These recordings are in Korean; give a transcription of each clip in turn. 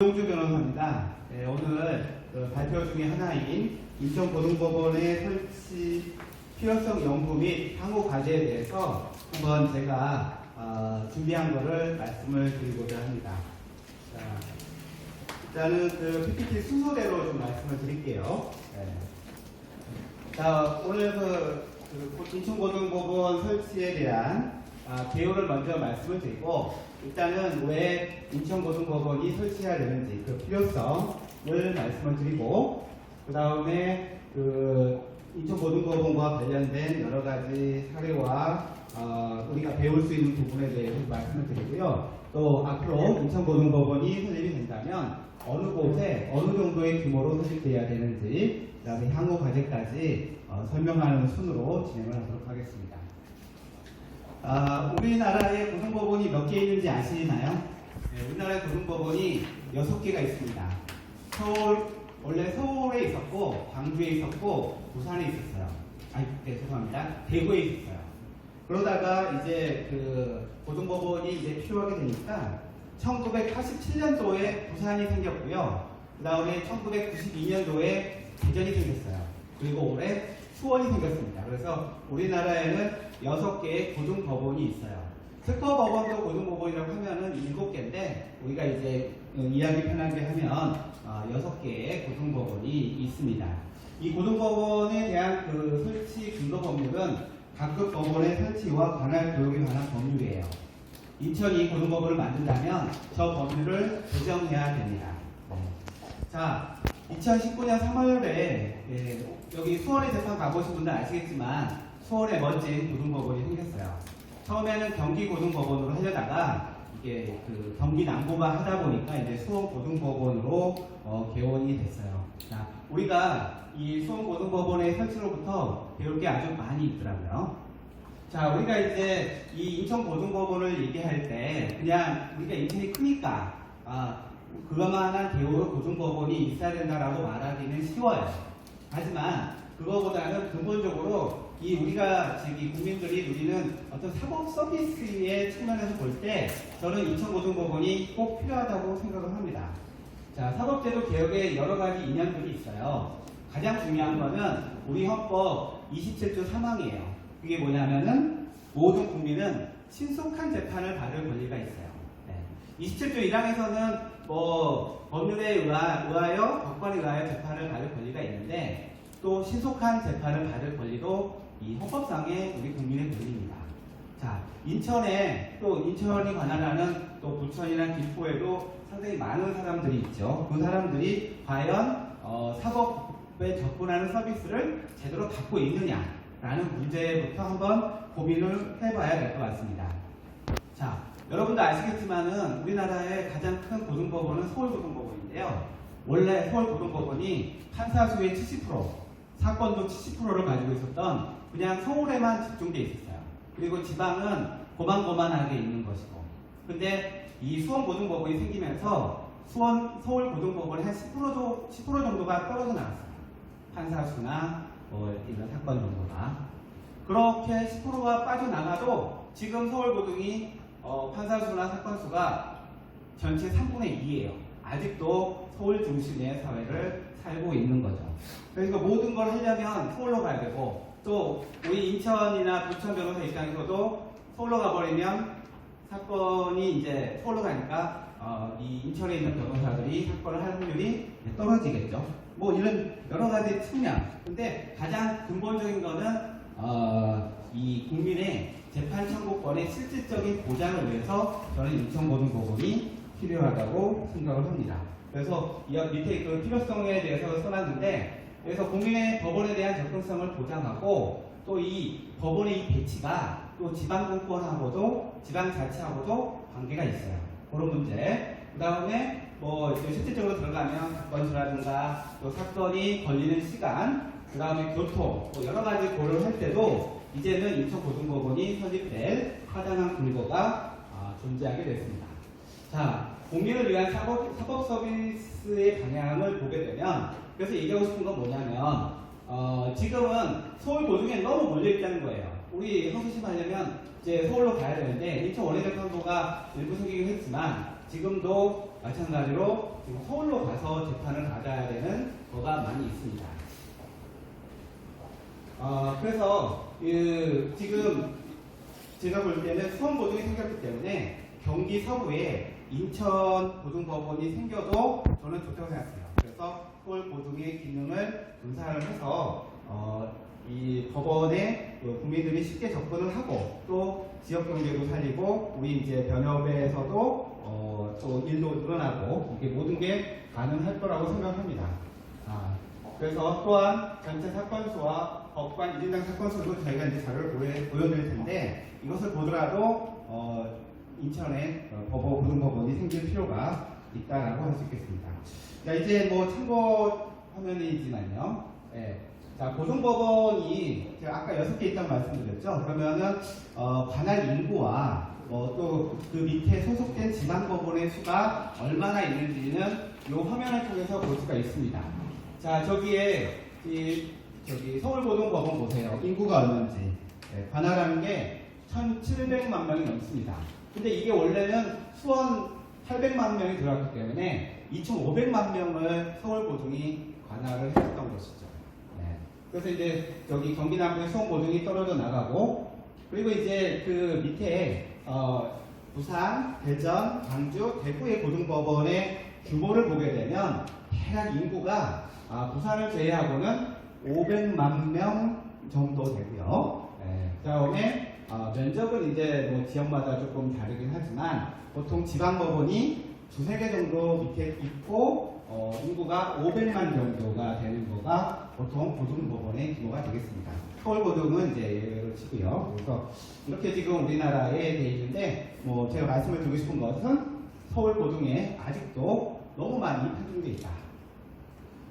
이동주 변호사입니다. 네, 오늘 발표 중에 하나인 인천고등법원의 설치 필요성 연구 및 향후 과제에 대해서 한번 제가 준비한 것을 말씀을 드리고자 합니다. 자, 일단은 PPT 순서대로 좀 말씀을 드릴게요. 네. 자, 오늘 인천고등법원 설치에 대한 개요를 먼저 말씀을 드리고, 일단은 왜 인천고등법원이 설치해야 되는지 그 필요성을 말씀을 드리고, 그 다음에 인천고등법원과 관련된 여러 가지 사례와 우리가 배울 수 있는 부분에 대해서 말씀을 드리고요. 또 앞으로 인천고등법원이 설립이 된다면 어느 곳에 어느 정도의 규모로 설립돼야 되는지, 그 다음에 향후 과제까지 설명하는 순으로 진행을 하도록 하겠습니다. 우리나라에 고등법원이 몇 개 있는지 아시나요? 네, 우리나라에 고등법원이 6개가 있습니다. 원래 서울에 있었고, 광주에 있었고, 부산에 있었어요. 네, 죄송합니다. 대구에 있었어요. 그러다가 이제 고등법원이 이제 필요하게 되니까 1987년도에 부산이 생겼고요. 그 다음에 1992년도에 대전이 생겼어요. 그리고 올해 수원이 생겼습니다. 그래서 우리나라에는 6개의 고등법원이 있어요. 특허법원도 고등법원이라고 하면은 7개인데, 우리가 이제 이야기 편하게 하면 6개의 고등법원이 있습니다. 이 고등법원에 대한 설치 근거 법률은 각급 법원의 설치와 관할 교육에 관한 법률이에요. 인천이 고등법원을 만든다면 저 법률을 제정해야 됩니다. 자, 2019년 3월에 여기 수원에 재판 가보신 분들 아시겠지만 수원에 멋진 고등법원이 생겼어요. 처음에는 경기 고등법원으로 하려다가 이게 경기 남부만 하다 보니까 이제 수원 고등법원으로 개원이 됐어요. 자, 우리가 이 수원 고등법원의 설치로부터 배울 게 아주 많이 있더라고요. 자, 우리가 이제 이 인천 고등법원을 얘기할 때 그냥 우리가 인천이 크니까 그것만한 대우로 고등법원이 있어야 된다라고 말하기는 쉬워요. 하지만 그거보다는 근본적으로 우리가 지금 국민들이 누리는 어떤 사법 서비스의 측면에서 볼 때 저는 인천고등법원이 꼭 필요하다고 생각을 합니다. 자, 사법제도 개혁에 여러 가지 인연들이 있어요. 가장 중요한 거는 우리 헌법 27조 3항이에요. 그게 뭐냐면은 모든 국민은 신속한 재판을 받을 권리가 있어요. 네. 27조 1항에서는 법률에 의하여 법관에 의하여 재판을 받을 권리가 있는데, 또 신속한 재판을 받을 권리도 이 헌법상의 우리 국민의 권리입니다. 자, 인천이 관할하는 또 부천이나 김포에도 상당히 많은 사람들이 있죠. 그 사람들이 과연 사법에 접근하는 서비스를 제대로 받고 있느냐라는 문제부터 한번 고민을 해봐야 될 것 같습니다. 자, 여러분도 아시겠지만은 우리나라의 가장 큰 고등법원은 서울고등법원인데요. 원래 서울고등법원이 판사 수의 70%, 사건도 70%를 가지고 있었던, 그냥 서울에만 집중돼 있었어요. 그리고 지방은 고만고만하게 있는 것이고. 근데 이 수원고등법원이 생기면서 서울고등법원의 한 10% 정도가 떨어져 나갔어요. 판사 수나 이런 사건 정도가. 그렇게 10%가 빠져나가도 지금 서울고등이 판사 수나 사건 수가 전체 3분의 2예요. 아직도 서울 중심의 사회를 살고 있는 거죠. 그러니까 모든 걸 하려면 서울로 가야 되고, 또 우리 인천이나 부천 변호사 입장에서도 서울로 가버리면 사건이 이제 서울로 가니까 이 인천에 있는 변호사들이 사건을 할 확률이 떨어지겠죠. 이런 여러 가지 측면. 근데 가장 근본적인 거는 이 국민의 재판 청구권의 실질적인 보장을 위해서 저는 인천고등법원이 필요하다고 생각을 합니다. 그래서 이 밑에 필요성에 대해서 써놨는데, 그래서 국민의 법원에 대한 접근성을 보장하고, 또 이 법원의 이 배치가 또 지방공권하고도 지방자치하고도 관계가 있어요. 그런 문제. 그 다음에 실질적으로 들어가면 사건 수라든가 또 사건이 걸리는 시간, 그 다음에 교통, 여러 가지 고려를 할 때도 이제는 인천고등법원이 설립될 타당한 근거가 존재하게 됐습니다. 자, 국민을 위한 사법 서비스의 방향을 보게 되면, 그래서 얘기하고 싶은 건 뭐냐면, 지금은 서울 고등에 너무 몰려있다는 거예요. 우리 항소심 하려면 이제 서울로 가야 되는데, 인천 원해대평소가 일부 생기긴 했지만, 지금도 마찬가지로 지금 서울로 가서 재판을 받아야 되는 거가 많이 있습니다. 그래서 지금 제가 볼 때는 수원고등이 생겼기 때문에 경기 서부에 인천고등법원이 생겨도 저는 좋다고 생각해요. 그래서 서울고등의 기능을 분산을 해서 이 법원에 국민들이 쉽게 접근을 하고 또 지역 경제도 살리고 우리 이제 변협에서도 또 일도 늘어나고 이게 모든 게 가능할 거라고 생각합니다. 그래서 또한 전체 사건 수와 법관 1인당 사건 수도 저희가 이제 자료를 보여드릴 텐데 이것을 보더라도 인천에 고등법원이 생길 필요가 있다라고 할 수 있겠습니다. 자, 이제 뭐 참고 화면이지만요. 네. 자, 고등법원이 제가 아까 6개 있다고 말씀드렸죠. 그러면은 관할 인구와 또 그 밑에 소속된 지방법원의 수가 얼마나 있는지는 이 화면을 통해서 볼 수가 있습니다. 자, 저기에 저기 서울고등법원 보세요. 인구가 얼마인지. 네, 관할하는 게 1,700만 명이 넘습니다. 근데 이게 원래는 수원 800만 명이 들어갔기 때문에 2,500만 명을 서울고등이 관할을 했었던 것이죠. 네. 그래서 이제 저기 경기 남부의 수원고등이 떨어져 나가고 그리고 이제 그 밑에 부산, 대전, 광주, 대구의 고등법원의 규모를 보게 되면 대략 인구가 부산을 제외하고는 500만 명 정도 되고요. 네. 그다음에 면적은 이제 뭐 지역마다 조금 다르긴 하지만 보통 지방법원이 두세 개 정도 밑에 있고 인구가 500만 정도가 되는 거가 보통 고등법원의 규모가 되겠습니다. 서울고등은 이제 예외로 치고요. 그래서 이렇게 지금 우리나라에 돼 있는데 뭐 제가 말씀을 드리고 싶은 것은 서울고등에 아직도 너무 많이 편중돼 있다.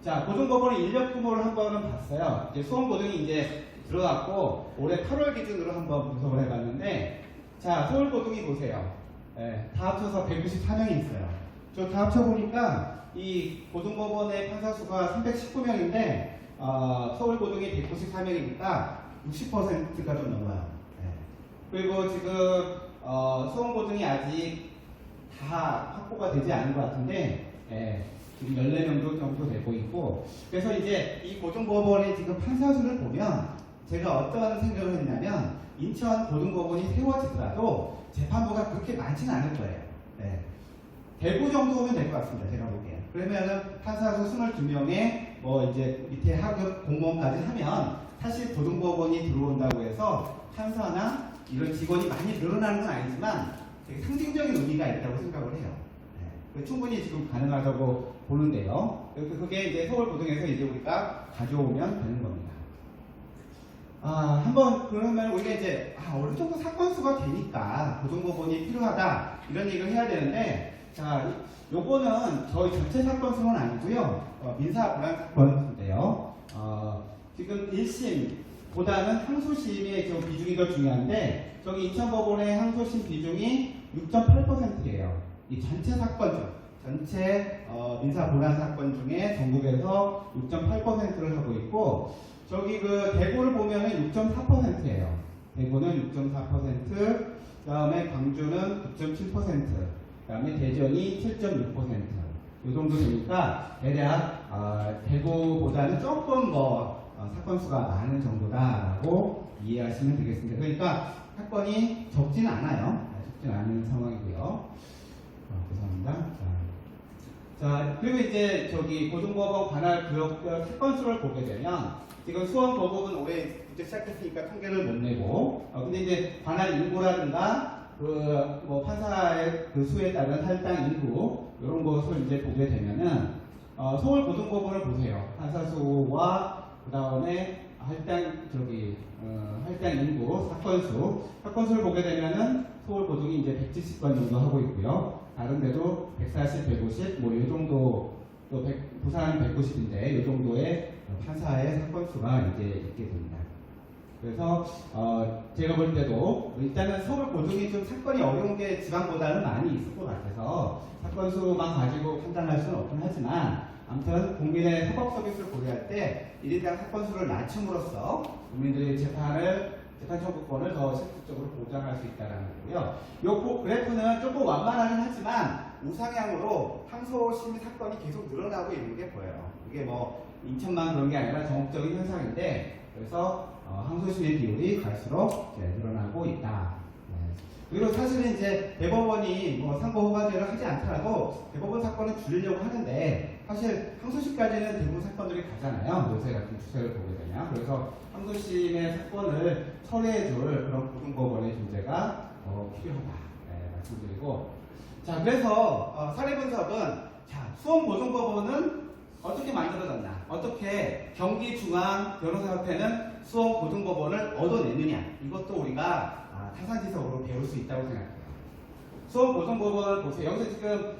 자, 고등법원의 인력 규모를 한번은 봤어요. 이제 수원고등이 이제 들어갔고 올해 8월 기준으로 한번 분석을 해봤는데 자, 서울고등이 보세요. 네, 다 합쳐서 194명이 있어요. 저 다 합쳐보니까 이 고등법원의 판사 수가 319명인데 서울고등이 194명이니까 60%가 좀 넘어요. 네. 그리고 지금 수원고등이 아직 다 확보가 되지 않은 것 같은데 지금 14명도 정도 되고 있고 그래서 이제 이 고등법원의 지금 판사 수를 보면 제가 어떤 생각을 했냐면 인천 고등법원이 세워지더라도 재판부가 그렇게 많지는 않을 거예요. 네. 대구 정도면 될 것 같습니다. 제가 보기에. 그러면은 판사 수 22명에 뭐 이제 밑에 하급 공무원까지 하면 사실 고등법원이 들어온다고 해서 판사나 이런 직원이 많이 늘어나는 건 아니지만 되게 상징적인 의미가 있다고 생각을 해요. 네. 충분히 지금 가능하다고 보는데요. 그게 이제 서울고등에서 이제 우리가 가져오면 되는 겁니다. 한번 그러면 우리가 이제 어느 정도 사건 수가 되니까 고등법원이 필요하다 이런 얘기를 해야 되는데 자, 요거는 저희 전체 사건 수는 아니고요. 민사 불안 사건인데요. 지금 1심보다는 항소심의 좀 비중이 더 중요한데 저기 인천법원의 항소심 비중이 6.8%예요. 이 전체 사건 중 전체 민사 불안 사건 중에 전국에서 6.8%를 하고 있고 저기 그 대구를 보면은 6.4%예요. 대구는 6.4%, 그다음에 광주는 9.7%, 그다음에 대전이 7.6%. 이 정도 되니까 대략 대구보다는 조금 사건 수가 많은 정도다라고 이해하시면 되겠습니다. 그러니까 사건이 적지는 않아요. 적지는 않은 상황이고요. 죄송합니다. 자, 그리고 이제 저기 고등법원 관할 구역별 사건 수를 보게 되면 지금 수원법원은 올해 이제 시작했으니까 통계를 못 내고 근데 이제 관할 인구라든가 뭐 판사의 그 수에 따른 할당 인구 이런 것을 이제 보게 되면은 서울 고등법원을 보세요. 판사 수와 그 다음에 할당 인구 사건 수를 보게 되면은 서울 고등이 이제 170건 정도 하고 있고요. 다른 데도 140, 150 뭐 이 정도 또 부산 190인데 이 정도의 판사의 사건 수가 이제 있게 됩니다. 그래서 제가 볼 때도 일단은 서울 고등이 좀 사건이 어려운 게 지방보다는 많이 있을 것 같아서 사건 수만 가지고 판단할 수는 없긴 하지만 아무튼 국민의 사법 서비스를 고려할 때 1인당 사건 수를 낮춤으로써 국민들의 재판 청구권을 더 실질적으로 보장할 수 있다는 거고요. 이 그래프는 조금 완만하긴 하지만 우상향으로 항소심 사건이 계속 늘어나고 있는 게 보여요. 이게 뭐 인천만 그런 게 아니라 전국적인 현상인데, 그래서 항소심의 비율이 갈수록 이제 늘어나고 있다. 네. 그리고 사실은 이제 대법원이 뭐 상고 허가제를 하지 않더라도 대법원 사건을 줄이려고 하는데, 사실 항소심까지는 대부분 사건들이 가잖아요. 요새 같은 추세를 보게 되면. 그래서 항소심의 사건을 처리해줄 그런 고등법원의 존재가 필요하다. 네, 말씀드리고. 자, 그래서 사례분석은, 자, 수원고등법원은 어떻게 만들어졌나? 어떻게 경기중앙변호사협회는 수원고등법원을 얻어내느냐? 이것도 우리가 타산지석으로 배울 수 있다고 생각해요. 수원고등법원을 보세요. 여기서 지금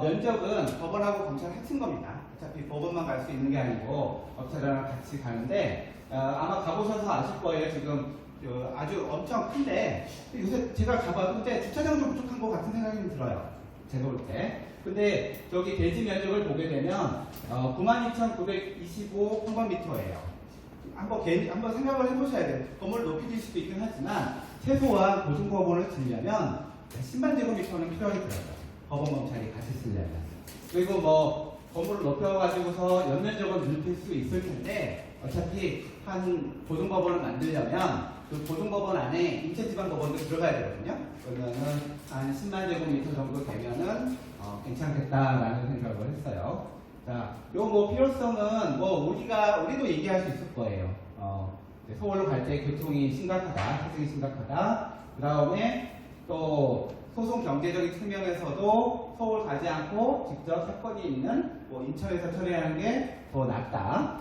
면접은 법원하고 검찰 합친 겁니다. 어차피 법원만 갈 수 있는 게 아니고 검찰이랑 같이 가는데, 아마 가보셔서 아실 거예요. 지금 아주 엄청 큰데, 요새 제가 가봐도 근데 주차장도 부족한 것 같은 생각이 좀 들어요. 제가 볼 때. 근데 저기 대지 면적을 보게 되면 92,925 평방미터예요. 한번 생각을 해보셔야 돼요. 건물 높이질 수도 있긴 하지만 최소한 고등법원을 지으려면 10만 제곱미터는 필요하겠더라고요. 법원 검찰이 같이 쓰려면. 그리고 뭐 건물을 높여가지고서 연면적은 넓힐 수 있을 텐데, 어차피 한 고등법원을 만들려면 그 고등법원 안에 인천지방법원도 들어가야 되거든요. 그러면은 한 10만 제곱미터 정도 되면은 괜찮겠다라는 생각을 했어요. 자, 요 뭐 필요성은 뭐 우리도 얘기할 수 있을 거예요. 서울로 갈 때 교통이 심각하다, 사정이 심각하다. 그 다음에 또 소송 경제적인 측면에서도 서울 가지 않고 직접 사건이 있는 뭐 인천에서 처리하는 게 더 낫다.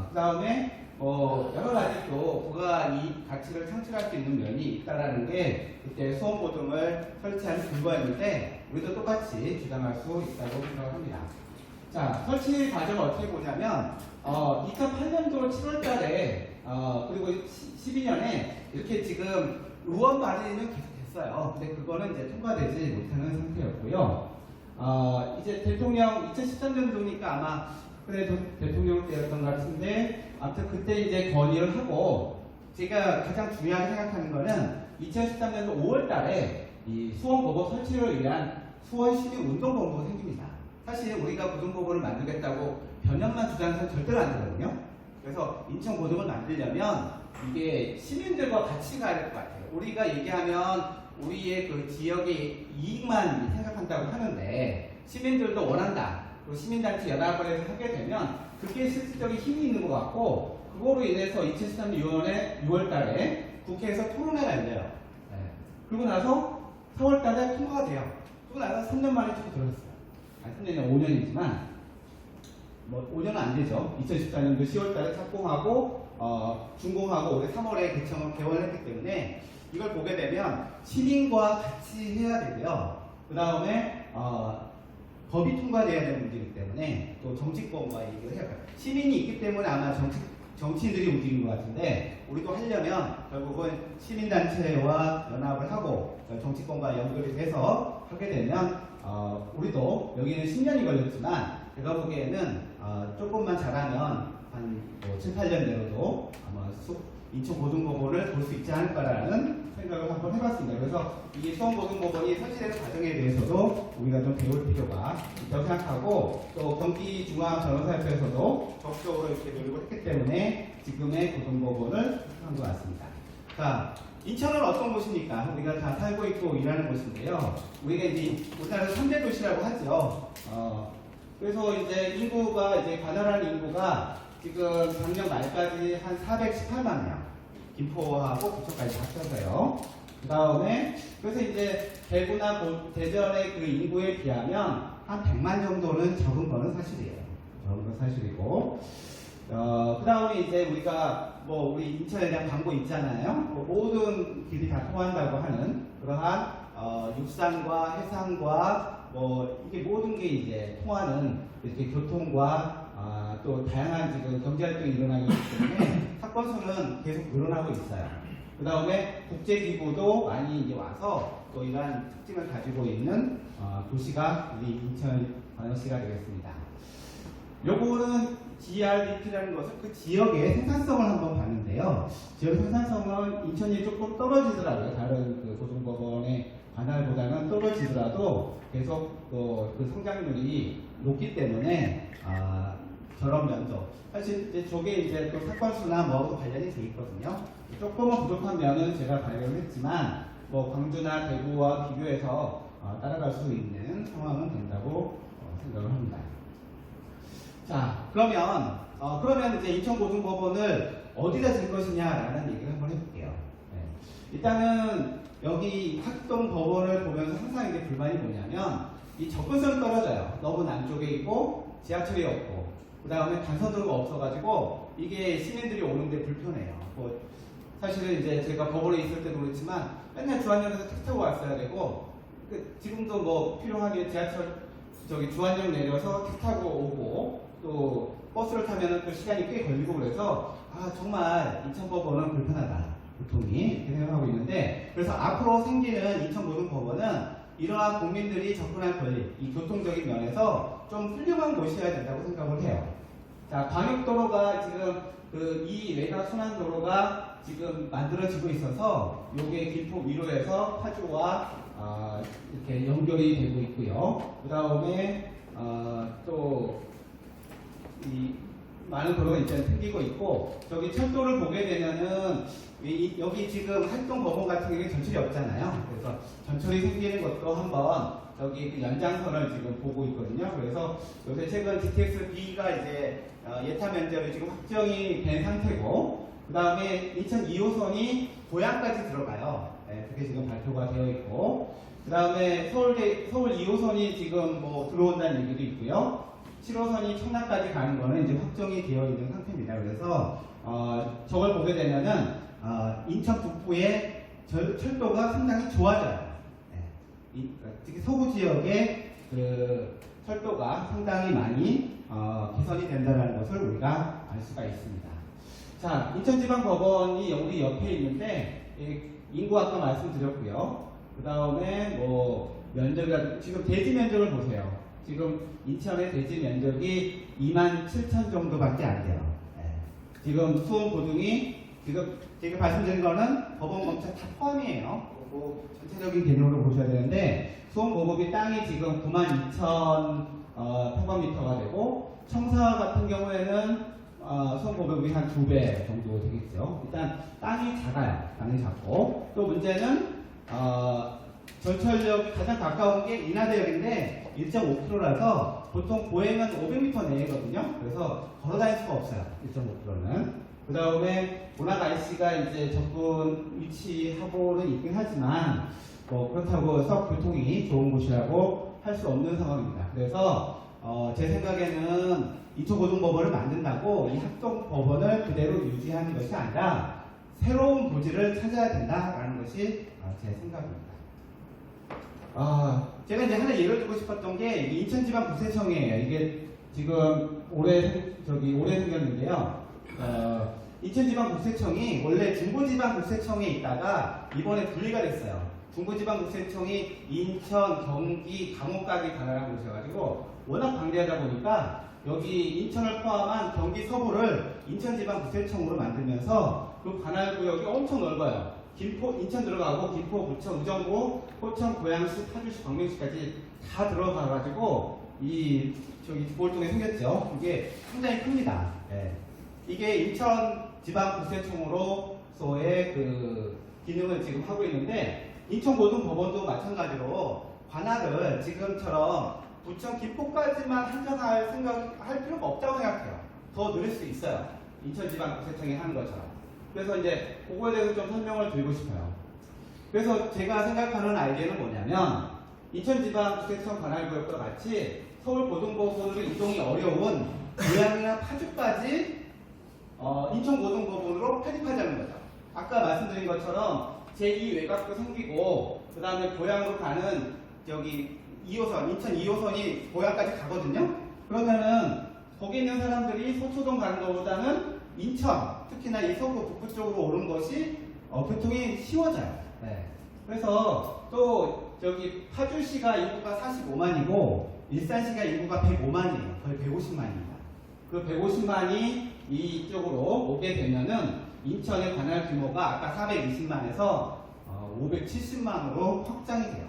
그 다음에 여러 가지 또 부가이익 가치를 창출할 수 있는 면이 있다라는 게 그때 수원고등을 설치한 근거였는데, 우리도 똑같이 주장할 수 있다고 생각합니다. 자, 설치 과정을 어떻게 보냐면 2008년도 7월 달에 그리고 12년에 이렇게 지금 의원 발의는 계속 됐어요. 근데 그거는 이제 통과되지 못하는 상태였고요. 이제 대통령 2013년도니까 아마 그래도 대통령 때였던 것 같은데, 아무튼 그때 이제 건의를 하고, 제가 가장 중요하게 생각하는 거는 2013년도 5월 달에 이 수원고법 설치를 위한 수원시민운동본부가 생깁니다. 사실 우리가 고등법원을 만들겠다고 변형만 주장해서 절대로 안 되거든요. 그래서 인천고등을 만들려면 이게 시민들과 같이 가야 될 것 같아요. 우리가 얘기하면 우리의 그 지역의 이익만 생각한다고 하는데, 시민들도 원한다. 그리고 시민단체 연합을 해서 하게 되면 그게 실질적인 힘이 있는 것 같고, 그거로 인해서 2013년 6월 달에 국회에서 토론회가 열려요. 네. 그리고 나서 4월 달에 통과가 돼요. 그리고 나서 3년 만에 쭉 들어갔어요. 3년이 5년이지만, 뭐 5년은 안 되죠. 2014년도 10월 달에 착공하고, 준공하고 올해 3월에 개원을 했기 때문에, 이걸 보게 되면 시민과 같이 해야 되고요. 그 다음에 법이 통과돼야 되는 문제이기 때문에 또 정치권과 얘기를 해야 돼요. 시민이 있기 때문에 아마 정치인들이 움직인 것 같은데, 우리도 하려면 결국은 시민단체와 연합을 하고 정치권과 연결이 돼서 하게 되면 우리도 여기는 10년이 걸렸지만, 제가 보기에는 조금만 잘하면 한 7, 8년 내로도 아마 인천고등법원을 볼 수 있지 않을까라는 생각을 한번 해봤습니다. 그래서 이 수원고등법원이 설치되는 과정에 대해서도 우리가 좀 배울 필요가 있다고 생각하고, 또 경기중앙변호사협회에서도 적극적으로 이렇게 노력을 했기 때문에 지금의 고등법원을 한 것 같습니다. 자, 인천은 어떤 곳입니까? 우리가 다 살고 있고 일하는 곳인데요. 우리가 이제 우리나라 3대 도시라고 하죠. 그래서 이제 인구가, 이제 관할하는 인구가 지금 작년 말까지 한 418만 명. 김포하고 부천까지 합쳐서요. 그 다음에, 그래서 이제 대구나 대전의 그 인구에 비하면 한 100만 정도는 적은 거는 사실이에요. 적은 건 사실이고. 그 다음에 이제 우리가 뭐 우리 인천에 대한 광고 있잖아요. 뭐 모든 길이 다 통한다고 하는 그러한 육상과 해상과 뭐 이게 모든 게 이제 통하는 이렇게 교통과 또 다양한 지금 경제활동이 일어나고 있기 때문에 사건 수는 계속 늘어나고 있어요. 그 다음에 국제기구도 많이 이제 와서 또 이러한 특징을 가지고 있는 도시가 우리 인천광역시가 되겠습니다. 요거는 GRDP라는 것은 그 지역의 생산성을 한번 봤는데요. 지역 생산성은 인천이 조금 떨어지더라고요. 다른 그 고등법원의 관할보다는 떨어지는 이루어지더라도 계속 그 성장률이 높기 때문에 저런 면도 사실 이제 저게 이제 또 사건 수나 뭐하고 관련이 돼 있거든요. 조금은 부족한 면은 제가 발견했지만 뭐 광주나 대구와 비교해서 따라갈 수 있는 상황은 된다고 생각을 합니다. 자, 그러면 이제 인천고등법원을 어디다 질 것이냐라는 얘기를 한번 해볼게요. 네. 일단은 여기 학동법원을 보면서 항상 이게 불만이 뭐냐면 이 접근성이 떨어져요. 너무 남쪽에 있고 지하철이 없고 그 다음에 단선도로가 없어가지고 이게 시민들이 오는데 불편해요. 뭐 사실은 이제 제가 법원에 있을 때도 그렇지만 맨날 주안역에서 택 타고 왔어야 되고 지금도 뭐 필요하게 지하철 주안역 내려서 택 타고 오고 또 버스를 타면은 또 시간이 꽤 걸리고 그래서 정말 인천법원은 불편하다 보통이 이렇게 생각하고 있는데 그래서 앞으로 생기는 인천고등법원은 이러한 국민들이 접근할 권리, 이 교통적인 면에서 좀 훌륭한 곳이어야 된다고 생각을 해요. 자, 광역도로가 지금 이 외곽 순환도로가 지금 만들어지고 있어서 요게 김포 위로에서 파주와 이렇게 연결이 되고 있고요. 그 다음에 또 이 많은 도로가 이제 생기고 있고 저기 철도를 보게 되면은 여기 지금 활동법원 같은 경우에 전철이 없잖아요. 그래서 전철이 생기는 것도 한번 저기 그 연장선을 지금 보고 있거든요. 그래서 요새 최근 GTX-B가 이제 예타 면접이 지금 확정이 된 상태고 그 다음에 인천 2호선이 고양까지 들어가요. 네, 그게 지금 발표가 되어 있고 그 다음에 서울 2호선이 지금 뭐 들어온다는 얘기도 있고요. 7호선이 청라까지 가는 거는 이제 확정이 되어 있는 상태입니다. 그래서 저걸 보게 되면은 인천 북부의 철도가 상당히 좋아져요. 네. 특히 서부 지역의 그 철도가 상당히 많이 개선이 된다는 것을 우리가 알 수가 있습니다. 자, 인천지방법원이 우리 옆에 있는데 인구 아까 말씀드렸고요. 그 다음에 뭐 면적이 지금 대지 면적을 보세요. 지금 인천의 대지 면적이 27,000 정도밖에 안 돼요. 네. 지금 수원 고등이 지금 제가 말씀드린 거는 법원 검찰 다 포함이에요. 그리고 전체적인 개념으로 보셔야 되는데 수원 고급이 땅이 지금 92,000 평방미터가 되고 청사 같은 경우에는 수원 고급이 한 2배 정도 되겠죠. 일단 땅이 작아요. 땅이 작고 또 문제는 전철역 가장 가까운 게 인하대역인데 1.5km라서 보통 보행은 500m 내거든요. 그래서 걸어 다닐 수가 없어요. 1.5km는. 그 다음에 문학 IC가 이제 접근 위치하고는 있긴 하지만 뭐 그렇다고 썩 교통이 좋은 곳이라고 할 수 없는 상황입니다. 그래서 제 생각에는 인천고등법원을 만든다고 이 학동법원을 그대로 유지하는 것이 아니라 새로운 부지를 찾아야 된다라는 것이 제 생각입니다. 제가 이제 하나 예를 들고 싶었던 게 인천지방국세청이에요. 이게 지금 올해 생겼는데요. 인천지방국세청이 원래 중부지방국세청에 있다가 이번에 분리가 됐어요. 중부지방국세청이 인천, 경기, 강원까지 관할한 곳이어가지고 워낙 방대하다 보니까 여기 인천을 포함한 경기 서부를 인천지방국세청으로 만들면서 그 관할구역이 엄청 넓어요. 인천 들어가고 김포, 부천, 의정부, 포천, 고양시, 파주시, 광명시까지 다 들어가가지고 주볼동에 생겼죠. 이게 상당히 큽니다. 네. 이게 인천지방국세청으로서의 그 기능을 지금 하고 있는데 인천고등법원도 마찬가지로 관할을 지금처럼 부천, 김포까지만 한정할 필요가 없다고 생각해요. 더 늘릴 수 있어요. 인천지방국세청이 하는 것처럼. 그래서 이제 그거에 대해서 좀 설명을 드리고 싶어요. 그래서 제가 생각하는 아이디어는 뭐냐면 인천지방국세청 관할구역과 같이 서울고등법원으로 이동이 어려운 고양이나 파주까지 인천고등법원으로 편입하자는 거죠. 아까 말씀드린 것처럼 제2 외곽도 생기고 그 다음에 고양으로 가는 저기 2호선, 인천 2호선이 고양까지 가거든요. 그러면은 거기 있는 사람들이 서초동 가는 것보다는 인천, 특히나 이 서구 북부 쪽으로 오는 것이 교통이 쉬워져요. 네. 그래서 또 저기 파주시가 인구가 45만이고 일산시가 인구가 105만이에요. 거의 150만입니다. 그 150만이 이쪽으로 오게 되면은 인천의 관할 규모가 아까 420만에서 570만으로 확장이 돼요.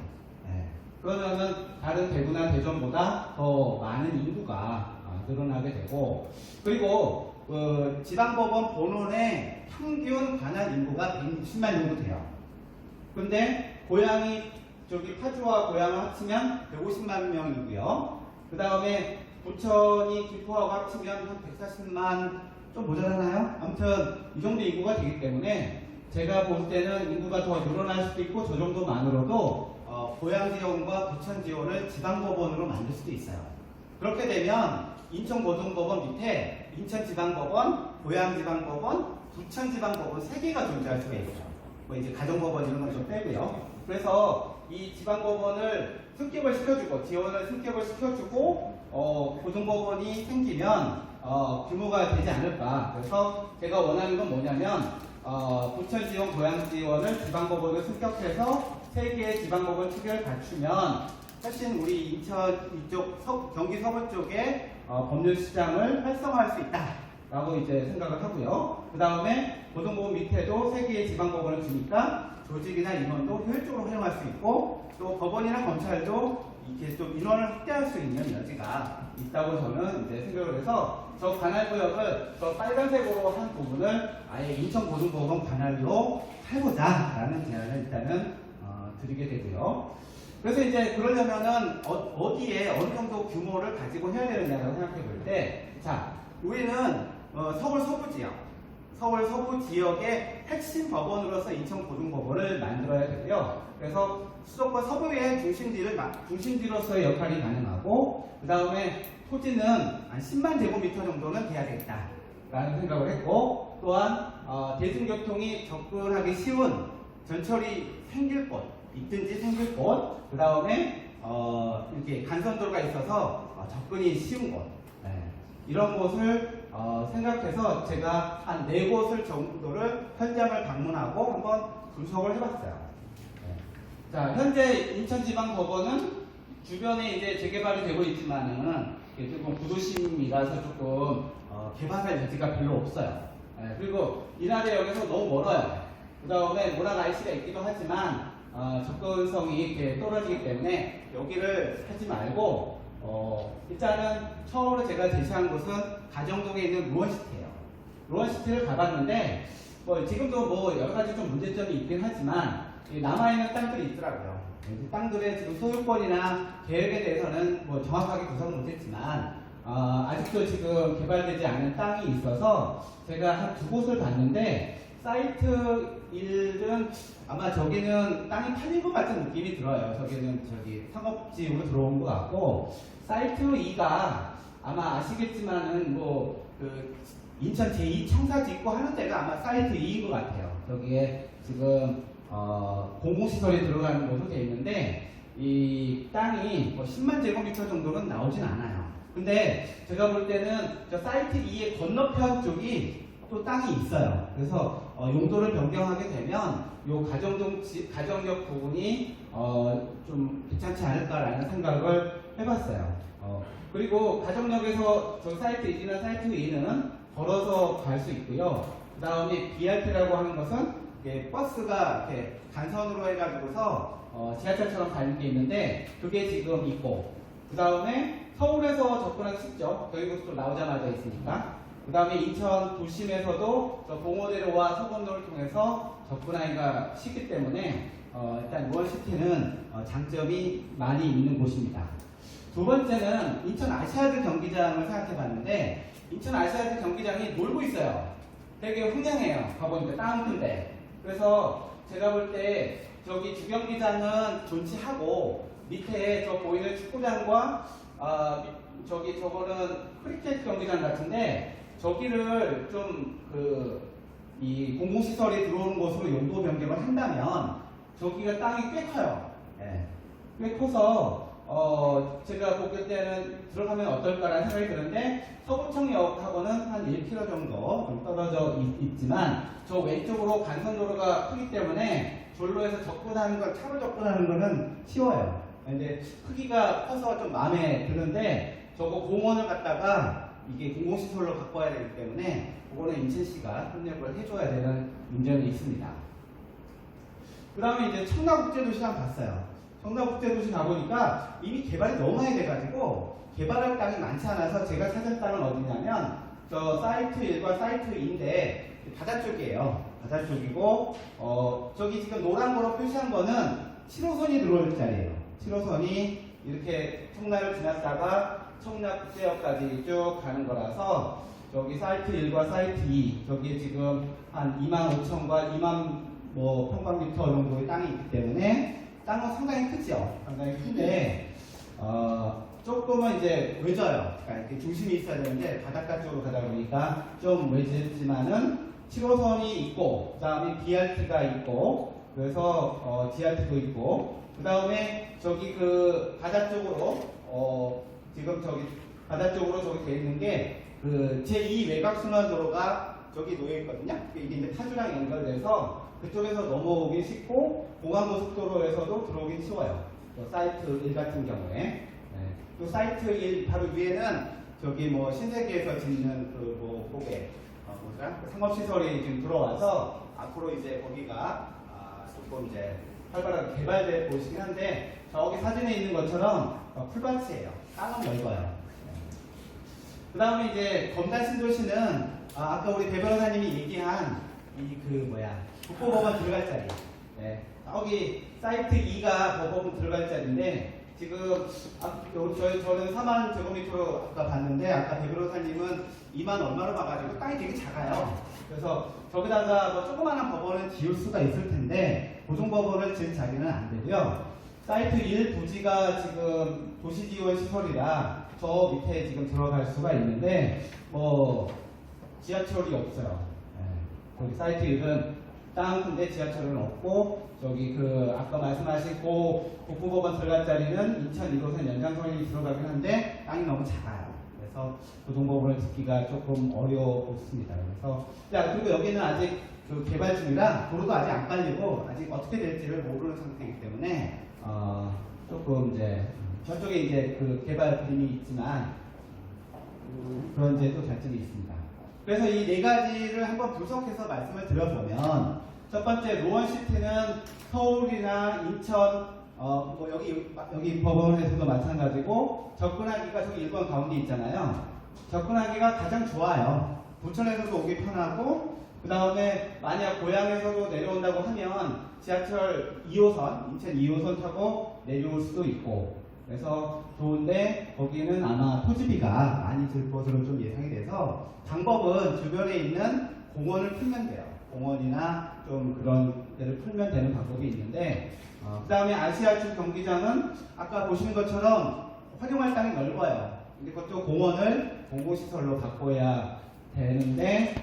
네. 그러면은 다른 대구나 대전보다 더 많은 인구가 늘어나게 되고, 그리고 지방법원 본원의 평균 관할 인구가 160만 정도 돼요. 근데 고양이 파주와 고양을 합치면 150만 명이고요. 그 다음에 부천이 김포하고 합치면 한 140만 좀 모자라나요? 아무튼 이 정도 인구가 되기 때문에 제가 볼 때는 인구가 더 늘어날 수도 있고, 저 정도만으로도 고양 지원과 부천 지원을 지방법원으로 만들 수도 있어요. 그렇게 되면 인천고등법원 밑에 인천지방법원, 고양지방법원, 부천지방법원 3개가 존재할 수가 있어요. 뭐 이제 가정법원 이런 건 좀 빼고요. 그래서 이 지방법원을 승격을 시켜주고, 지원을 승격을 시켜주고, 고등법원이 생기면 규모가 되지 않을까. 그래서 제가 원하는 건 뭐냐면 부천지원, 고양지원을 지방법원을 승격해서 3개의 지방법원 체계를 갖추면 훨씬 우리 인천 이쪽 경기 서부 쪽에 법률 시장을 활성화할 수 있다라고 이제 생각을 하고요. 그 다음에 고등법원 밑에도 3개의 지방법원을 주니까 조직이나 인원도 효율적으로 활용할 수 있고, 또 법원이나 검찰도 이렇게 좀 인원을 확대할 수 있는 여지가 있다고 저는 이제 생각을 해서 저 관할구역을 저 빨간색으로 한 부분을 아예 인천고등법원 관할로 해보자라는 제안을 일단은 드리게 되고요. 그래서 이제 그러려면은 어디에 어느 정도 규모를 가지고 해야 되느냐고 생각해 볼 때, 자, 우리는 서울 서부 지역의 핵심 법원으로서 인천고등법원을 만들어야 되고요. 그래서 수도권 서부의 중심지로서의 역할이 가능하고, 그 다음에 토지는 한 10만 제곱미터 정도는 돼야 되겠다라는 생각을 했고, 또한 대중교통이 접근하기 쉬운 전철이 생길 곳, 있든지 생길 곳, 그 다음에 이렇게 간선도로가 있어서 접근이 쉬운 곳, 이런 곳을 생각해서 제가 한 4곳을 정도를 현장을 방문하고 한번 분석을 해봤어요. 자, 현재 인천지방법원은 주변에 이제 재개발이 되고 있지만은 조금 구도심이라서 조금 개발할 여지가 별로 없어요. 그리고 이날의역에서 너무 멀어요. 그 다음에 모락 IC가 있기도 하지만 접근성이 이렇게 떨어지기 때문에 여기를 하지 말고 일단은 처음으로 제가 제시한 곳은 가정동에 있는 루원시티예요. 루원시티를 가봤는데 지금도 뭐 여러 가지 좀 문제점이 있긴 하지만 남아있는 땅들이 있더라고요. 땅들의 지금 소유권이나 계획에 대해서는 뭐 정확하게 구성을 못했지만 아직도 지금 개발되지 않은 땅이 있어서 제가 한 2곳을 봤는데, 사이트 1은 아마 저기는 땅이 팔린 것 같은 느낌이 들어요. 저기는 상업지으로 들어온 것 같고, 사이트 2가 아마 아시겠지만은 인천 제2청사 짓고 하는 데가 아마 사이트 2인 것 같아요. 저기에 지금 공공시설이 들어가는 곳으로 되어 있는데, 이 땅이 10만 제곱미터 정도는 나오진 않아요. 근데 제가 볼 때는 저 사이트 2의 건너편 쪽이 또 땅이 있어요. 그래서 용도를 변경하게 되면 요 가정역 부분이 좀 괜찮지 않을까라는 생각을 해봤어요. 그리고 가정역에서 저 사이트 1이나 사이트 2는 걸어서 갈 수 있고요. 그 다음에 BRT라고 하는 것은 버스가 이렇게 간선으로 해가지고서 지하철처럼 가는 게 있는데, 그게 지금 있고, 그 다음에 서울에서 접근하기 쉽죠. 저희도 나오자마자 있으니까. 그 다음에 인천 도심에서도 저 봉오대로와 서건로를 통해서 접근하기가 쉽기 때문에 일단 루원시티는 장점이 많이 있는 곳입니다. 두 번째는 인천 아시아드 경기장을 생각해 봤는데, 인천 아시아드 경기장이 놀고 있어요. 되게 흥행해요. 가보니까 땅은 큰데. 그래서 제가 볼 때 저기 주경기장은 존치하고, 밑에 저 보이는 축구장과 저거는 크리켓 경기장 같은데, 저기를 좀 이 공공시설이 들어오는 곳으로 용도 변경을 한다면 저기가 땅이 꽤 커요. 꽤 커서 제가 보길 때는 들어가면 어떨까라는 생각이 드는데, 서구청역하고는 한 1km 정도 좀 떨어져 있지만 저 왼쪽으로 간선도로가 크기 때문에 졸로에서 차로 접근하는 거는 쉬워요. 근데 크기가 커서 좀 마음에 드는데, 저거 공원을 갖다가 이게 공공시설로 바꿔야 되기 때문에 그거는 인천시가 협력을 해줘야 되는 문제는 있습니다. 그 다음에 이제 청라국제도시 한번 봤어요. 성남국제도시 가보니까 이미 개발이 너무 많이 돼가지고 개발할 땅이 많지 않아서 제가 찾은 땅은 어디냐면 저 사이트 1과 사이트 2인데 바다 쪽이에요. 바다 쪽이고 저기 지금 노란거로 표시한 거는 7호선이 들어올 자리예요. 7호선이 이렇게 청라를 지났다가 청라국제역까지 쭉 가는 거라서 저기 사이트 1과 사이트 2 저기 지금 한 25,000과 2만 뭐 평방미터 정도의 땅이 있기 때문에 땅은 상당히 크죠. 상당히 큰데 조금은 이제 외져요. 그러니까 이렇게 중심이 있어야 되는데 바닷가 쪽으로 가다 보니까 좀 외지지만은 7호선이 있고 그 다음에 BRT가 있고 그래서 DRT도 있고 그 다음에 저기 그 바다 쪽으로 지금 저기 바다 쪽으로 저기 돼 있는 게 그 제2 외곽순환도로가 저기 놓여 있거든요. 이게 이제 타주랑 연결돼서 그쪽에서 넘어오기 쉽고 공항고속도로에서도 들어오기 쉬워요. 사이트 1 같은 경우에. 또 사이트 1 바로 위에는 저기 뭐 신세계에서 짓는 그 뭐 고개 뭐더라? 상업시설이 지금 들어와서 앞으로 이제 거기가 조금 이제 활발하게 개발될 곳이긴 한데 저기 사진에 있는 것처럼 풀밭이에요. 땅은 넓어요. 그 다음에 이제 검단 신도시는 아까 우리 배 변호사님이 얘기한 이 그 뭐야 국보법원 들어갈 자리. 네. 여기 사이트 2가 법원 들어갈 자리인데 지금 저는 4만 제곱미터로 아까 봤는데 아까 배 변호사님은 2만 얼마로 봐가지고 땅이 되게 작아요. 그래서 저기다가 뭐 조그마한 법원을 지을 수가 있을 텐데 고등법원을 지을 자리는 안 되고요. 사이트 1 부지가 지금 도시지원시설이라 저 밑에 지금 들어갈 수가 있는데 뭐 지하철이 없어요. 거기 사이트 1은 땅 큰데 지하철은 없고 저기 그 아까 말씀하신 국부법원 들어갈 자리는 인천 1호선 연장선이 들어가긴 한데 땅이 너무 작아요. 그래서 고등법원을 짓기가 조금 어렵습니다. 그래서 그리고 여기는 아직 그 개발 중이라 도로도 아직 안 깔리고 아직 어떻게 될지를 모르는 상태이기 때문에 조금 이제 저쪽에 이제 그 개발 그림이 있지만 그런 이제 또 결정이 있습니다. 그래서 이 네 가지를 한번 분석해서 말씀을 드려보면 첫 번째 로원시티는 서울이나 인천 뭐 여기 법원에서도 마찬가지고 접근하기가 저기 1번 가운데 있잖아요. 접근하기가 가장 좋아요. 부천에서도 오기 편하고 그 다음에 만약 고향에서도 내려온다고 하면 지하철 2호선, 인천 2호선 타고 내려올 수도 있고 그래서 좋은데 거기는 아마 토지비가 많이 들 것으로 좀 예상이 돼서 방법은 주변에 있는 공원을 풀면 돼요. 공원이나 좀 그런 데를 풀면 되는 방법이 있는데 그 다음에 아시아축 경기장은 아까 보시는 것처럼 활용할 땅이 넓어요. 근데 그것도 공원을 공공시설로 바꿔야 되는데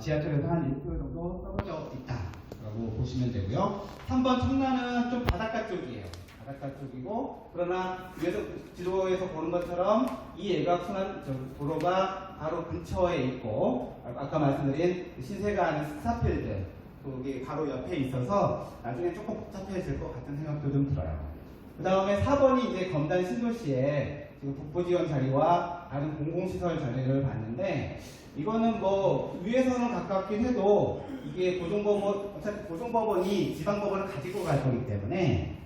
지하철에서 한 1km 정도 떨어져 있다라고 보시면 되고요. 3번 청라는 좀 바닷가 쪽이에요. 바닷가 쪽이고 그러나 위에서 지도에서 보는 것처럼 이 외곽순환 도로가 바로 근처에 있고 아까 말씀드린 신세가 하는 스타필드 그게 바로 옆에 있어서 나중에 조금 복잡해질 것 같은 생각도 좀 들어요. 그 다음에 4번이 이제 검단 신도시에 지금 국보지원 자리와 다른 공공시설 자리를 봤는데 이거는 뭐 위에서는 가깝긴 해도 이게 어차피 고등법원이 지방법원을 가지고 갈 거기 때문에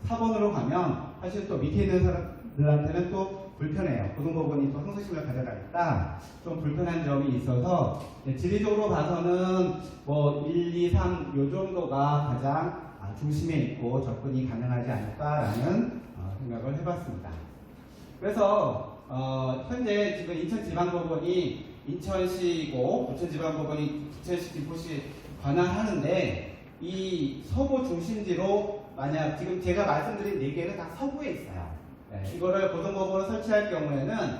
4번으로 가면 사실 또 밑에 있는 사람들한테는 또 불편해요. 고등법원이 또 항소심을 가져가니까 좀 불편한 점이 있어서 지리적으로 봐서는 뭐 1, 2, 3 요 정도가 가장 중심에 있고 접근이 가능하지 않을까라는 생각을 해봤습니다. 그래서 현재 지금 인천지방법원이 인천시고 부천지방법원이 부천시 김포시 관할하는데 이 서구 중심지로 만약 지금 제가 말씀드린 4개는 다 서구에 있어요. 이거를 고등법원을 설치할 경우에는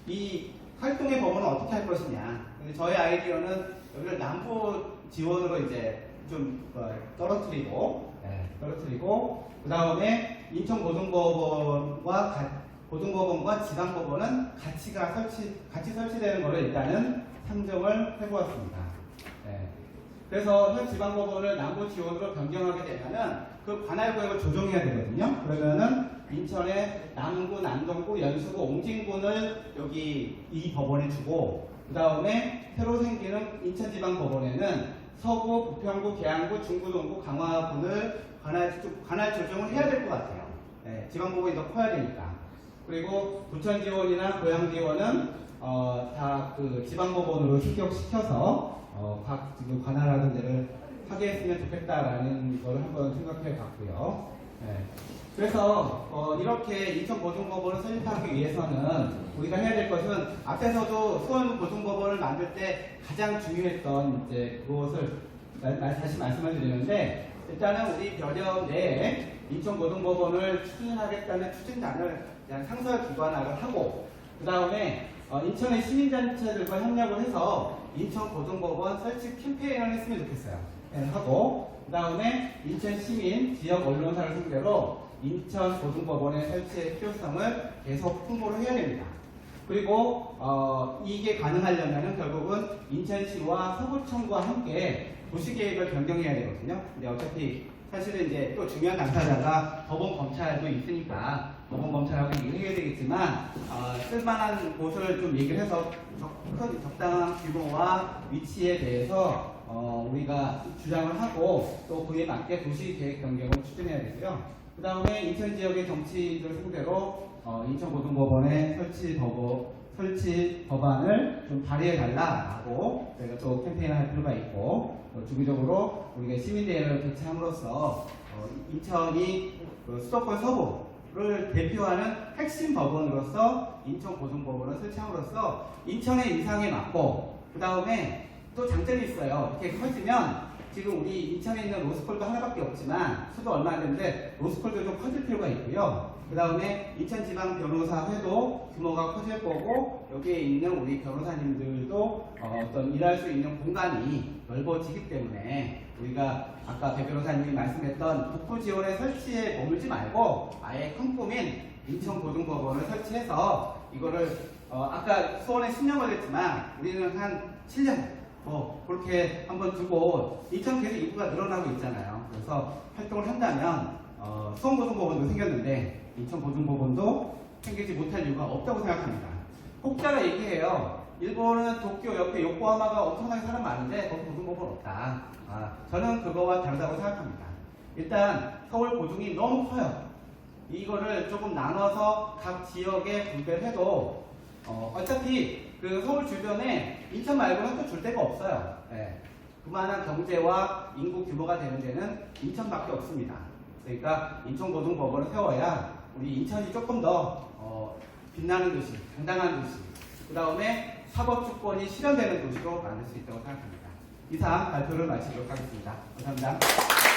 이 활동의 법원은 어떻게 할 것이냐. 저의 아이디어는 여기를 남부 지원으로 이제 좀 떨어뜨리고 그 다음에 인천 고등법원과 지방법원은 같이 설치되는 것을 일단은 상정을 해보았습니다. 그래서 현 지방법원을 남부 지원으로 변경하게 되면은 그 관할 구역을 조정해야 되거든요. 그러면은 인천의 남구, 남동구, 연수구, 옹진군을 여기 이 법원에 주고 그 다음에 새로 생기는 인천지방법원에는 서구, 부평구, 계양구, 중구, 동구, 강화군을 관할 조정을 해야 될 것 같아요. 네, 지방법원이 더 커야 되니까. 그리고 부천 지원이나 고양 지원은 다 그 지방법원으로 승격시켜서 각 지금 관할하는 데를 하게 했으면 좋겠다라는 걸 한번 생각해 봤고요. 네. 그래서 이렇게 인천고등법원을 설립하기 위해서는 우리가 해야 될 것은 앞에서도 수원고등법원을 만들 때 가장 중요했던 이제 그것을 다시 말씀을 드리는데, 일단은 우리 변협 내에 인천고등법원을 추진하겠다는 추진단을 그냥 상설기관화를 하고, 그 다음에 인천의 시민단체들과 협력을 해서 인천고등법원 설치 캠페인을 했으면 좋겠어요. 하고, 그 다음에 인천 시민, 지역 언론사를 상대로 인천고등법원의 설치의 필요성을 계속 홍보를 해야 됩니다. 그리고 이게 가능하려면 결국은 인천시와 서구청과 함께 도시계획을 변경해야 되거든요. 근데 어차피 사실은 이제 또 중요한 당사자가 법원 검찰도 있으니까 법원 검찰하고 얘기를 해야 되겠지만 쓸만한 곳을 좀 얘기를 해서 적당한 규모와 위치에 대해서 우리가 주장을 하고 또 그에 맞게 도시계획 변경을 추진해야 되고요. 그 다음에 인천 지역의 정치인들 상대로 인천고등법원의 설치 법안을 좀 발의해 달라고 저희가 또 캠페인을 할 필요가 있고, 주기적으로 우리가 시민대회를 개최함으로써 인천이 수도권 서부를 대표하는 핵심 법원으로서 인천고등법원을 설치함으로써 인천의 위상에 맞고, 그 다음에 또 장점이 있어요. 이렇게 커지면 지금 우리 인천에 있는 로스쿨도 하나밖에 없지만 수도 얼마 안 되는데 로스쿨도 좀 커질 필요가 있고요. 그 다음에 인천지방변호사회도 규모가 커질 거고, 여기에 있는 우리 변호사님들도 어떤 일할 수 있는 공간이 넓어지기 때문에 우리가 아까 배 변호사님이 말씀했던 북부 지원의 설치에 머물지 말고 아예 큰 꿈인 인천고등법원을 설치해서 이거를 아까 수원에 10년 걸렸지만 우리는 한 7년 그렇게 한번 두고, 인천 계속 인구가 늘어나고 있잖아요. 그래서 활동을 한다면 수원고등법원도 생겼는데 인천고등법원도 생기지 못할 이유가 없다고 생각합니다. 혹자가 얘기해요. 일본은 도쿄 옆에 요코하마가 엄청나게 사람 많은데 거기 고등법원 없다. 저는 그거와 다르다고 생각합니다. 일단 서울 고등이 너무 커요. 이거를 조금 나눠서 각 지역에 분배를 해도 어차피 그 서울 주변에 인천 말고는 또 줄 데가 없어요. 네. 그만한 경제와 인구 규모가 되는 데는 인천밖에 없습니다. 그러니까 인천고등법원을 세워야 우리 인천이 조금 더 빛나는 도시, 당당한 도시, 그 다음에 사법주권이 실현되는 도시로 만들 수 있다고 생각합니다. 이상 발표를 마치도록 하겠습니다. 감사합니다.